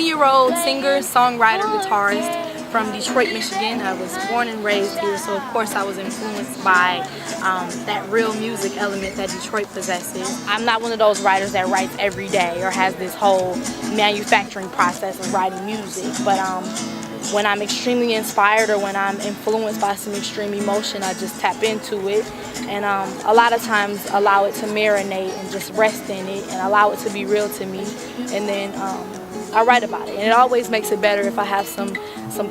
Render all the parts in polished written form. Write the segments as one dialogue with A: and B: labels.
A: 20-year-old singer, songwriter, guitarist from Detroit, Michigan. I was born and raised here, so of course I was influenced by that real music element that Detroit possesses. I'm not one of those writers that writes every day or has this whole manufacturing process of writing music, but when I'm extremely inspired or when I'm influenced by some extreme emotion, I just tap into it and a lot of times allow it to marinate and just rest in it and allow it to be real to me, and then I write about it. And it always makes it better if I have some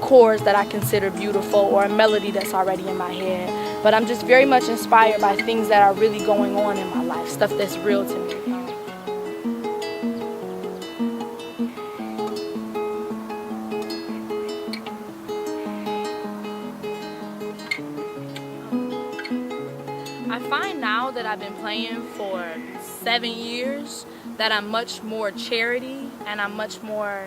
A: chords that I consider beautiful or a melody that's already in my head. But I'm just very much inspired by things that are really going on in my life, stuff that's real to me. I find now that I've been playing for 7 years that I'm much more charity and I'm much more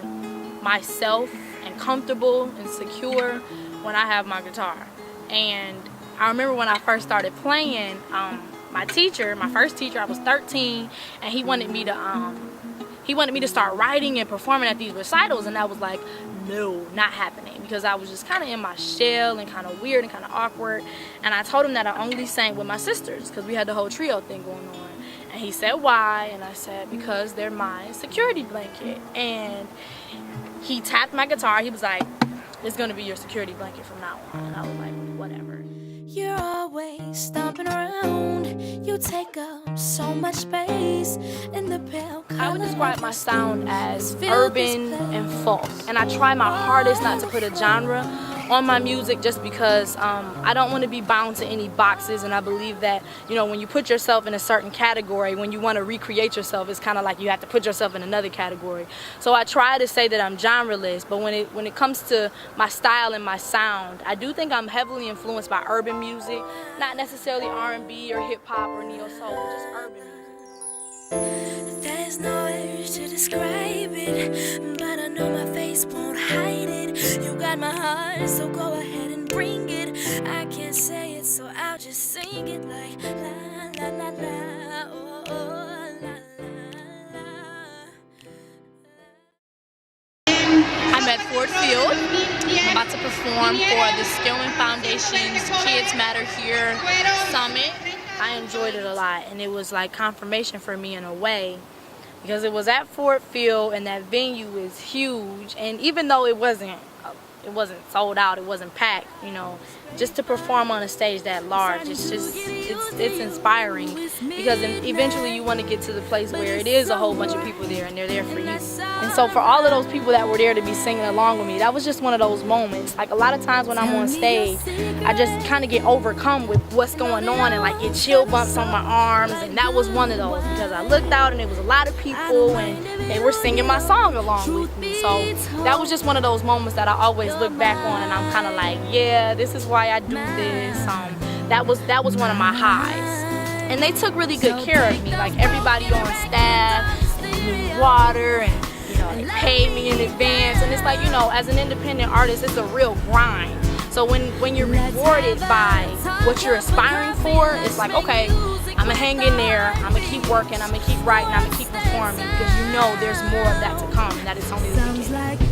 A: myself and comfortable and secure when I have my guitar. And I remember when I first started playing, my first teacher, I was 13, and he wanted me to start writing and performing at these recitals, and I was like, no, not happening, because I was just kind of in my shell and kind of weird and kind of awkward. And I told him that I only sang with my sisters because we had the whole trio thing going on. And he said, why? And I said, because they're my security blanket. And he tapped my guitar. He was like, it's going to be your security blanket from now on. And I was like, whatever.
B: You're always stomping around. You take up so much space in the pale color.
A: I would describe my sound as urban and folk. And I try my hardest not to put a genre on my music just because I don't want to be bound to any boxes, and I believe that, you know, when you put yourself in a certain category, when you want to recreate yourself, it's kind of like you have to put yourself in another category. So I try to say that I'm genreless, but when it comes to my style and my sound, I do think I'm heavily influenced by urban music, not necessarily R&B or hip hop or neo soul, just urban music.
B: There's no words to describe it, but I know my face won't hide it. You got my heart, so go ahead and bring it. I can't say it, so I'll just sing it like la la la la, oh, oh, la la la.
A: I'm at Ford Field. I'm about to perform for the Skillman Foundation's Kids Matter Here Summit. I enjoyed it a lot, and it was like confirmation for me in a way, because it was at Ford Field and that venue is huge, and even though it wasn't sold out, it wasn't packed, you know, just to perform on a stage that large, it's inspiring, because eventually you want to get to the place where it is a whole bunch of people there and they're there for you. And so for all of those people that were there to be singing along with me, that was just one of those moments. Like a lot of times when I'm on stage, I just kind of get overcome with what's going on and like get chill bumps on my arms, and that was one of those, because I looked out and it was a lot of people and they were singing my song along with me. So that was just one of those moments that I always look back on, and I'm kind of like, yeah, this is why I do this. That was one of my highs. And they took really good care of me. Like everybody on staff, they gave water, and you know, they paid me in advance. And it's like, you know, as an independent artist, it's a real grind. So when you're rewarded by what you're aspiring for, it's like, okay, I'm gonna hang in there, I'm gonna keep working, I'm gonna keep writing, I'm gonna keep performing, because you know there's more of that to come, and that it's only the beginning.